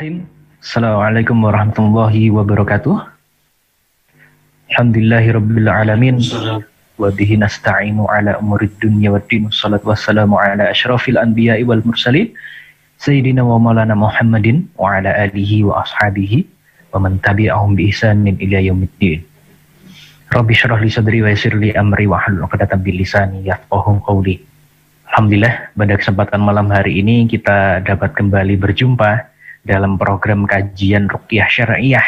Bismillahirrahmanirrahim. Assalamualaikum warahmatullahi wabarakatuh. Alhamdulillahirabbil alamin. Wa bihi nasta'inu ala umurid dunya waddin. Wassalatu wassalamu ala asyrafil anbiya'i wal mursalin sayyidina wa maulana Muhammadin wa ala alihi wa ashabihi wa man tabi'ahum bi ihsanin ila yaumiddin. Rabbi syrah li sadri wa yassir li amri wa hlul 'uqdatam min lisani yafqahu qawli. Alhamdulillah, pada kesempatan malam hari ini kita dapat kembali berjumpa dalam program kajian Ruqyah Syar'iyah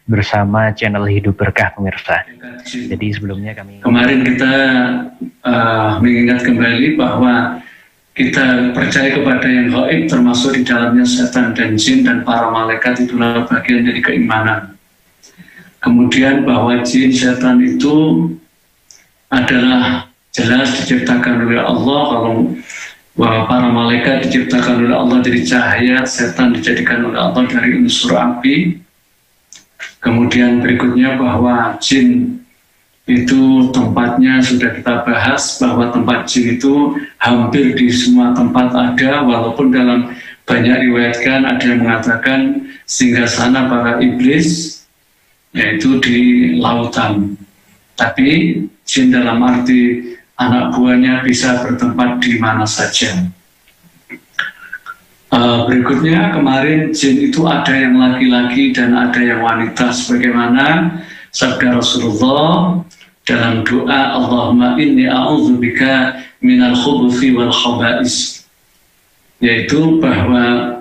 bersama channel Hidup Berkah pemirsa. Jadi sebelumnya kemarin kita mengingat kembali bahwa kita percaya kepada yang gaib, termasuk di dalamnya setan dan jin dan para malaikat, itulah bagian dari keimanan. Kemudian bahwa jin setan itu adalah jelas diciptakan oleh Allah, kalau bahwa para malaikat diciptakan oleh Allah dari cahaya, setan dijadikan oleh Allah dari unsur api. Kemudian berikutnya bahwa jin itu tempatnya sudah kita bahas, bahwa tempat jin itu hampir di semua tempat ada, walaupun dalam banyak riwayatkan ada yang mengatakan singgasana para iblis yaitu di lautan. Tapi jin dalam arti anak buahnya bisa bertempat di mana saja. Berikutnya kemarin jin itu ada yang laki-laki dan ada yang wanita, sebagaimana sabda Rasulullah dalam doa Allahumma inni a'udzubika minal khubuthi wal khaba'is, yaitu bahwa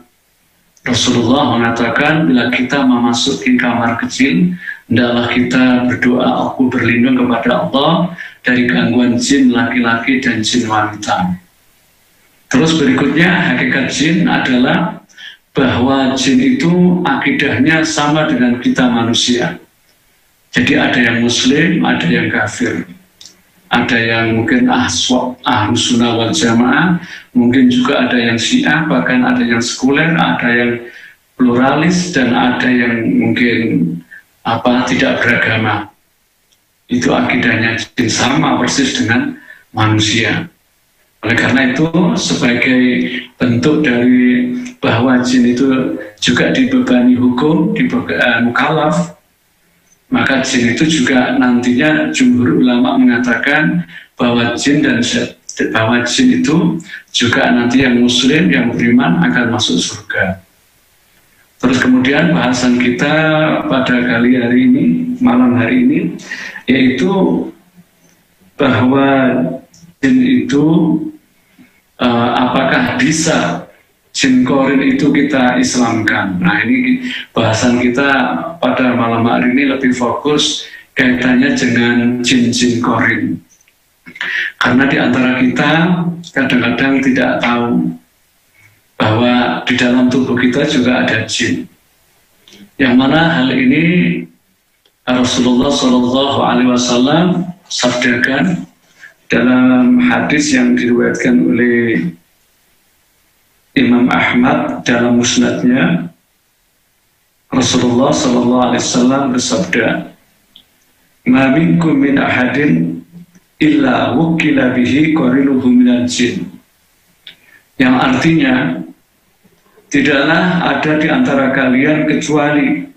Rasulullah mengatakan bila kita memasuki kamar kecil, hendaklah kita berdoa, aku berlindung kepada Allah dari gangguan jin laki-laki dan jin wanita. Terus berikutnya hakikat jin adalah bahwa jin itu akidahnya sama dengan kita manusia. Jadi ada yang muslim, ada yang kafir, ada yang mungkin ahlus sunnah wal jamaah, mungkin juga ada yang syiah, bahkan ada yang sekuler, ada yang pluralis, dan ada yang mungkin tidak beragama. Itu akidahnya jin sama persis dengan manusia. Oleh karena itu, sebagai bentuk dari bahwa jin itu juga dibebani hukum, dibebani mukallaf, maka jin itu juga nantinya jumhur ulama mengatakan bahwa jin itu juga nanti yang muslim, yang beriman akan masuk surga. Terus kemudian bahasan kita pada kali hari ini, malam hari ini, yaitu bahwa jin itu apakah bisa jin korin itu kita Islamkan. Nah, ini bahasan kita pada malam hari ini lebih fokus kaitannya dengan jin-jin korin. Karena di antara kita kadang-kadang tidak tahu bahwa di dalam tubuh kita juga ada jin. Yang mana hal ini Rasulullah SAW sabdakan dalam hadis yang diriwayatkan oleh Imam Ahmad dalam musnadnya. Rasulullah SAW bersabda, "Ma minkum min ahadin illa wukila bihi qarinuhu minal jin." Yang artinya, tidaklah ada di antara kalian kecuali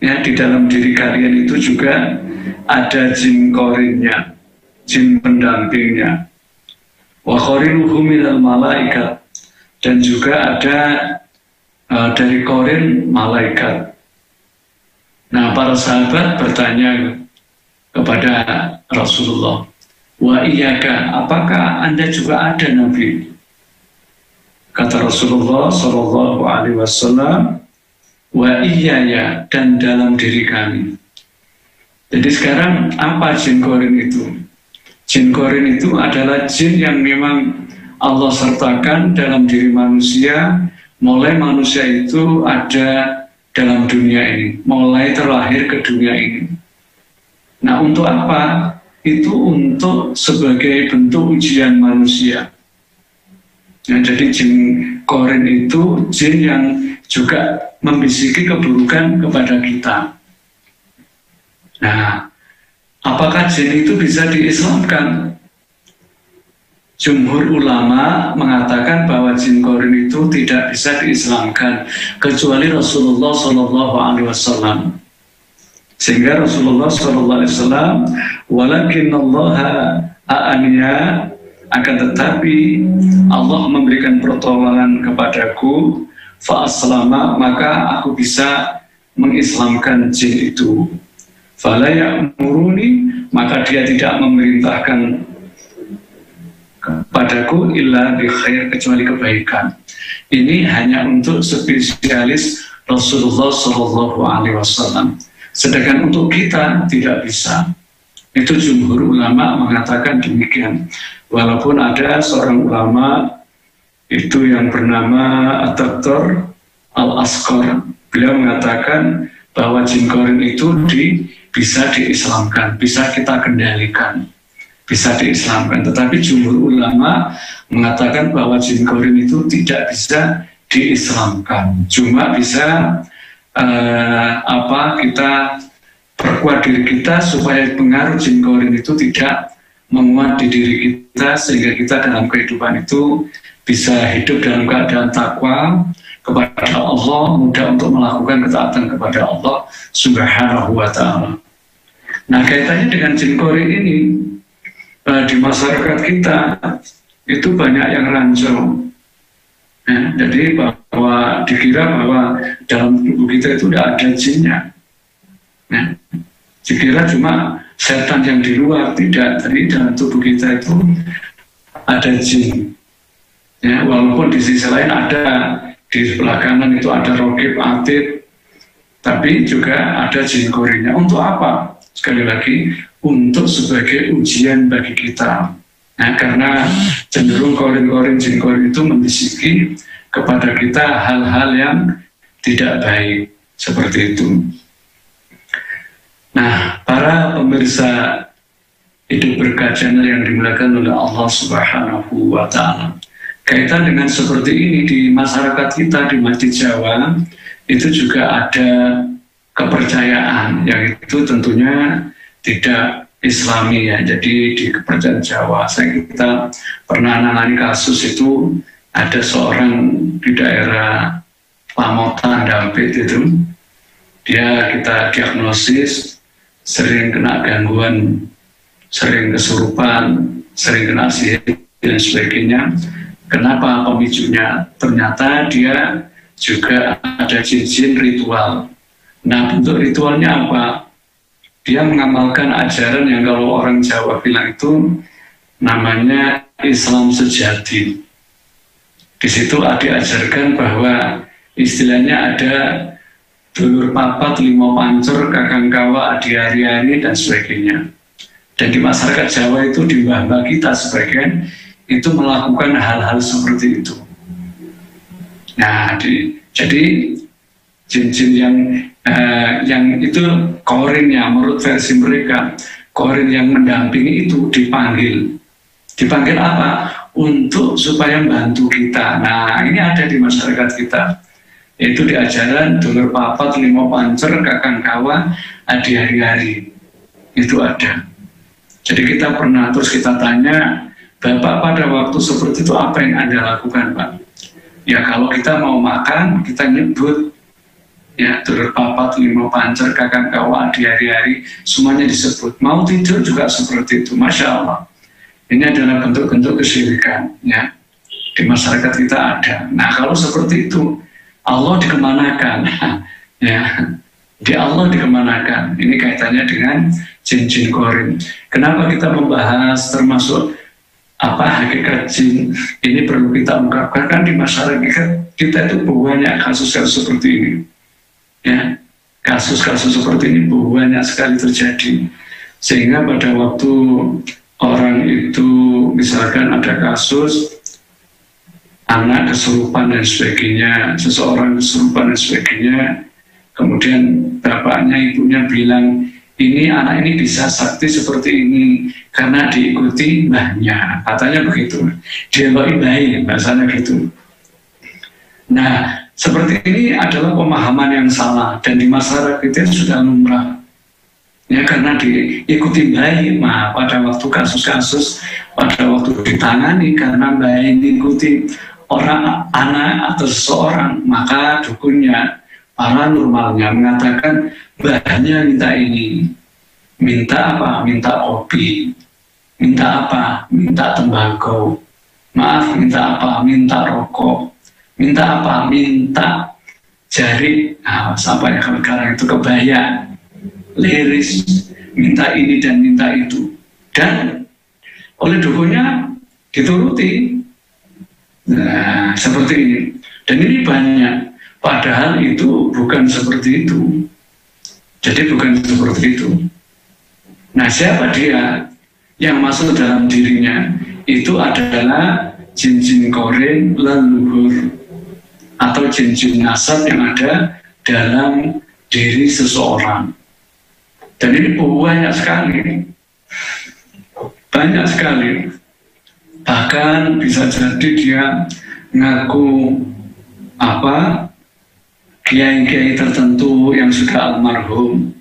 di dalam diri kalian itu juga ada jin korinnya, jin pendampingnya. Wa qarinuhu minal malaikat, dan juga ada dari korin malaikat. Nah, para sahabat bertanya kepada Rasulullah, "Wa iyyaka, apakah Anda juga ada, Nabi?" Kata Rasulullah SAW, "Wa iyyaya, dan dalam diri kami." Jadi sekarang apa jin korin itu? Jin korin itu adalah jin yang memang Allah sertakan dalam diri manusia, mulai manusia itu ada dalam dunia ini, mulai terlahir ke dunia ini. Nah, untuk apa? Itu untuk sebagai bentuk ujian manusia. Nah, jadi jin korin itu jin yang juga membisiki keburukan kepada kita. Nah, apakah jin itu bisa diislamkan? Jumhur ulama mengatakan bahwa jin korin itu tidak bisa diislamkan kecuali Rasulullah SAW. Sehingga Rasulullah SAW, walakin Allah a'aniya, akan tetapi Allah memberikan pertolongan kepadaku, fa'aslama, maka aku bisa mengislamkan jin itu. Fala ya'muruni, maka dia tidak memerintahkan kepadaku illa bi khair, kecuali kebaikan. Ini hanya untuk spesialis Rasulullah SAW. Sedangkan untuk kita tidak bisa. Itu jumhur ulama mengatakan demikian. Walaupun ada seorang ulama itu yang bernama Dr. Al-Asqar, beliau mengatakan bahwa jin korin itu bisa diislamkan, bisa kita kendalikan, bisa diislamkan. Tetapi jumhur ulama mengatakan bahwa jin korin itu tidak bisa diislamkan, cuma bisa kita perkuat diri kita supaya pengaruh jin korin itu tidak menguat di diri kita, sehingga kita dalam kehidupan itu bisa hidup dalam keadaan takwa kepada Allah, mudah untuk melakukan ketaatan kepada Allah Subhanahu wa Ta'ala. Nah, kaitannya dengan jin korin ini, di masyarakat kita itu banyak yang rancu. Ya, jadi bahwa dikira bahwa dalam tubuh kita itu tidak ada jinnya. Ya, dikira cuma setan yang di luar, tidak. Jadi dalam tubuh kita itu ada jin. Ya, walaupun di sisi lain ada, di sebelah kanan itu ada raqib atid, tapi juga ada jin korinnya. Untuk apa? Sekali lagi, untuk sebagai ujian bagi kita. Nah, karena cenderung korin-korin jin korin itu membisiki kepada kita hal-hal yang tidak baik seperti itu. Nah, para pemirsa Hidup Berkah Channel yang dimuliakan oleh Allah Subhanahu wa Ta'ala, kaitan dengan seperti ini di masyarakat kita di Masjid Jawa itu juga ada kepercayaan yang itu tentunya tidak Islami ya. Jadi di kepercayaan Jawa, kita pernah menangani kasus itu, ada seorang di daerah Lamotan, Dampit itu, dia kita diagnosis sering kena gangguan, sering kesurupan, sering kena sihir dan sebagainya. Kenapa pemicunya? Ternyata dia juga ada jin-jin ritual. Nah, bentuk ritualnya apa? Dia mengamalkan ajaran yang kalau orang Jawa bilang itu namanya Islam sejati. Di situ diajarkan bahwa istilahnya ada dulur papat, limo pancur, kakang kawa, adi ariani, dan sebagainya. Dan di masyarakat Jawa itu, di mbah-mbah kita sebagian, itu melakukan hal-hal seperti itu. Nah, jadi jin-jin yang itu korinnya, menurut versi mereka, korin yang mendampingi itu dipanggil apa? Untuk supaya membantu kita. Nah, ini ada di masyarakat kita, yaitu di ajaran dulur papat, limo pancur, kakang kawa, adi hari-hari, itu ada. Jadi kita pernah, terus kita tanya, Bapak pada waktu seperti itu apa yang Anda lakukan, Pak? Ya, kalau kita mau makan, kita nyebut ya dulur papat, limo pancur, kakang kawa, adi hari-hari, semuanya disebut. Mau tidur juga seperti itu. Masya Allah, ini adalah bentuk-bentuk kesyirikan ya, di masyarakat kita ada. Nah, kalau seperti itu Allah dikemanakan? Ya, di Allah dikemanakan. Ini kaitannya dengan jin-jin korin. Kenapa kita membahas termasuk apa hakikat jin? Ini perlu kita ungkapkan, kan di masyarakat kita itu banyak kasus-kasus seperti ini. Ya, kasus-kasus seperti ini banyak sekali terjadi, sehingga pada waktu orang itu misalkan ada kasus anak kesurupan dan sebagainya, seseorang kesurupan dan sebagainya, kemudian bapaknya ibunya bilang, ini anak ini bisa sakti seperti ini karena diikuti mbahnya, katanya begitu, dieloi bayi, bahasanya gitu. Nah, seperti ini adalah pemahaman yang salah, dan di masyarakat kita sudah lumrah. Ya karena diikuti bayi, pada waktu kasus-kasus, pada waktu ditangani karena bayi diikuti orang anak atau seseorang, maka dukunnya paranormalnya mengatakan mbahnya minta ini, minta apa? Minta kopi, minta apa? Minta tembakau, maaf minta apa? Minta rokok, minta apa? Minta jari, sampai kalau sekarang itu kebaya, liris, minta ini dan minta itu, dan oleh dukunnya dituruti. Nah, seperti ini. Dan ini banyak, padahal itu bukan seperti itu. Jadi bukan seperti itu. Nah, siapa dia yang masuk dalam dirinya? Itu adalah jin-jin korin leluhur atau jin-jin nasab yang ada dalam diri seseorang. Dan ini banyak sekali. Banyak sekali. Bahkan bisa jadi dia ngaku kiai-kiai tertentu yang sudah almarhum.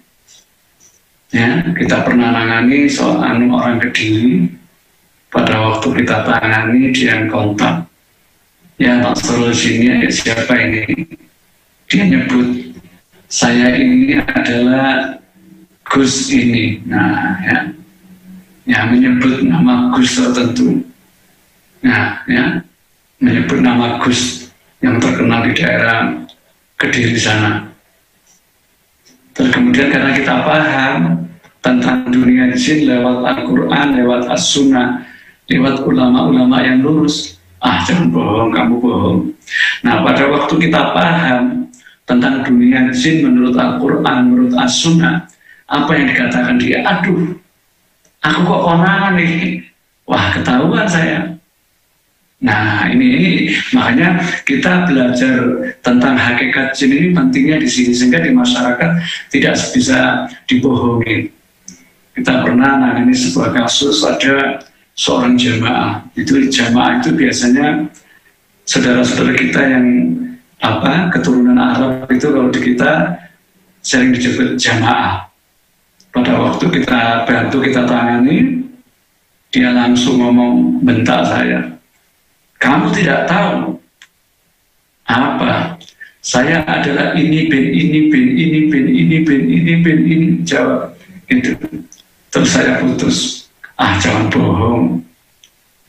Ya, kita pernah nangani soal orang Kediri. Pada waktu kita tangani dia kontak. Ya, Pak solusinya siapa ini? Dia nyebut saya ini adalah Gus ini. Nah, ya menyebut nama Gus tertentu. Nah, ya menyebut nama Gus yang terkenal di daerah Kediri sana. Terus kemudian karena kita paham tentang dunia jin lewat Al-Quran, lewat As-Sunnah, lewat ulama-ulama yang lurus, jangan bohong, kamu bohong. Nah, pada waktu kita paham tentang dunia jin menurut Al-Quran, menurut As-Sunnah, apa yang dikatakan dia? Aduh, aku kok konangan nih. Wah, ketahuan saya. Nah, ini makanya kita belajar tentang hakikat jin ini pentingnya di sini, sehingga di masyarakat tidak bisa dibohongi. Kita pernah nangani sebuah kasus, ada seorang jamaah. Jamaah itu biasanya saudara-saudara kita yang keturunan Arab itu, kalau di kita sering disebut jamaah. Pada waktu kita bantu, kita tangani, dia langsung ngomong, bentak saya. Kamu tidak tahu apa? Saya adalah ini bin, ini bin, ini bin, ini bin, ini bin, ini. Jawab itu. Terus saya putus. Jangan bohong.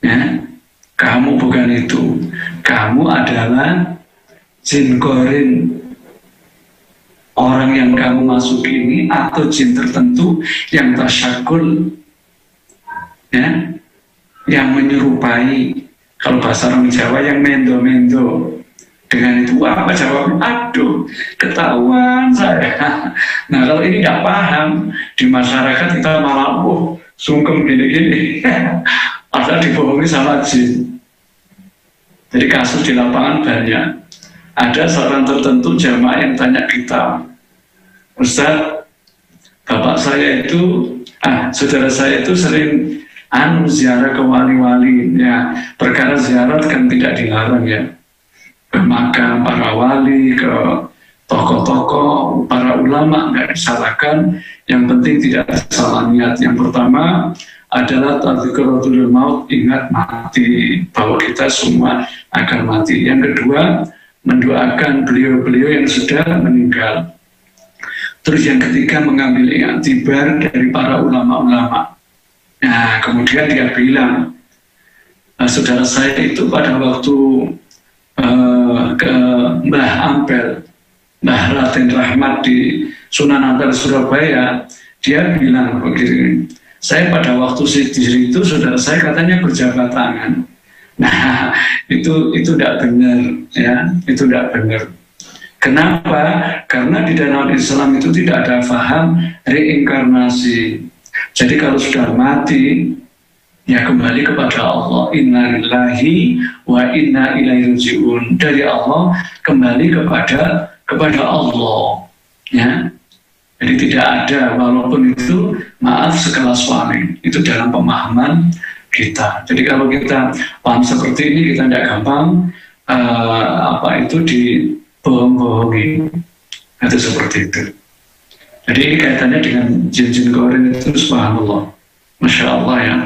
Ya, kamu bukan itu. Kamu adalah jin korin. Orang yang kamu masuk ini atau jin tertentu yang tasyakul, ya, yang menyerupai. Kalau bahasa orang Jawa yang mendo-mendo. Dengan itu apa jawab? Aduh, ketahuan saya. Nah, kalau ini nggak paham, di masyarakat kita malah sungkem gini-gini. Padahal dibohongi sama jin. Jadi kasus di lapangan banyak. Ada seorang tertentu jamaah yang tanya kita, Ustaz, bapak saya itu, saudara saya itu sering ziarah ke wali-wali, ya. Perkara ziarah kan tidak dilarang, ya. Ke makam para wali, ke tokoh-tokoh, para ulama, nggak disalahkan. Yang penting tidak salah niat. Yang pertama adalah tadzkiratul maut, ingat mati, bahwa kita semua akan mati. Yang kedua, mendoakan beliau-beliau yang sudah meninggal. Terus yang ketiga, mengambil iktibar dari para ulama-ulama. Nah, kemudian dia bilang, saudara saya itu pada waktu ke Mbah Ampel, Mbah Raden Rahmat di Sunan Ampel Surabaya, dia bilang begini, saya pada waktu sidir itu saudara saya katanya berjabat tangan. Nah, itu tidak benar, ya, itu tidak benar. Kenapa? Karena di dalam Islam itu tidak ada paham reinkarnasi. Jadi kalau sudah mati, ya kembali kepada Allah. Inna lillahi wa inna ilaihi raji'un. Dari Allah kembali kepada Allah. Ya. Jadi tidak ada, walaupun itu maaf sekelas wali. Itu dalam pemahaman kita. Jadi kalau kita paham seperti ini, kita tidak gampang dibohong-bohongi. Itu seperti itu. Jadi kaitannya dengan jin-jin korin itu subhanallah, Masya Allah ya.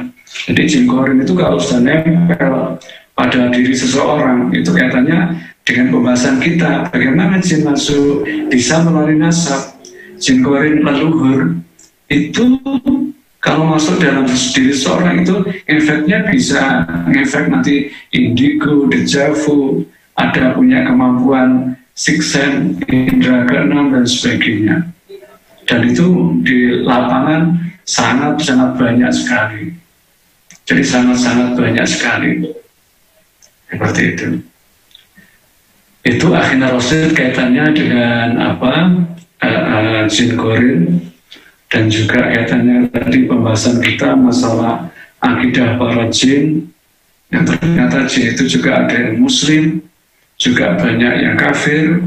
Jadi jin korin itu kalau sudah nempel pada diri seseorang, itu kaitannya dengan pembahasan kita, bagaimana jin masuk bisa melalui nasab. Jin korin leluhur itu kalau masuk dalam diri seorang itu efeknya bisa ngefek nanti indigo, dejavu, ada punya kemampuan sixth sense, indera keenam dan sebagainya. Dan itu di lapangan sangat-sangat banyak sekali. Jadi sangat-sangat banyak sekali. Seperti itu. Itu akhirnya Rasul kaitannya dengan apa? Jin korin, dan juga kaitannya tadi pembahasan kita masalah akidah para jin, yang ternyata jin itu juga ada yang muslim, juga banyak yang kafir,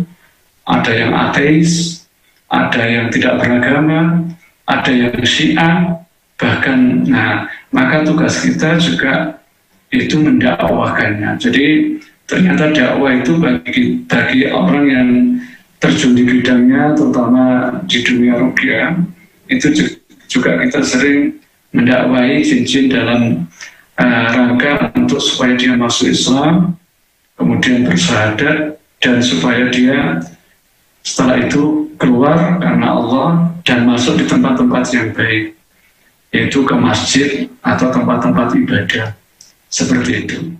ada yang ateis, ada yang tidak beragama, ada yang syiah, bahkan, nah, maka tugas kita juga itu mendakwahkannya. Jadi ternyata dakwah itu bagi orang yang terjun di bidangnya, terutama di dunia ruqyah, itu juga kita sering mendakwahi jin-jin dalam rangka untuk supaya dia masuk Islam, kemudian bersyahadat, dan supaya dia setelah itu keluar karena Allah dan masuk di tempat-tempat yang baik, yaitu ke masjid atau tempat-tempat ibadah, seperti itu.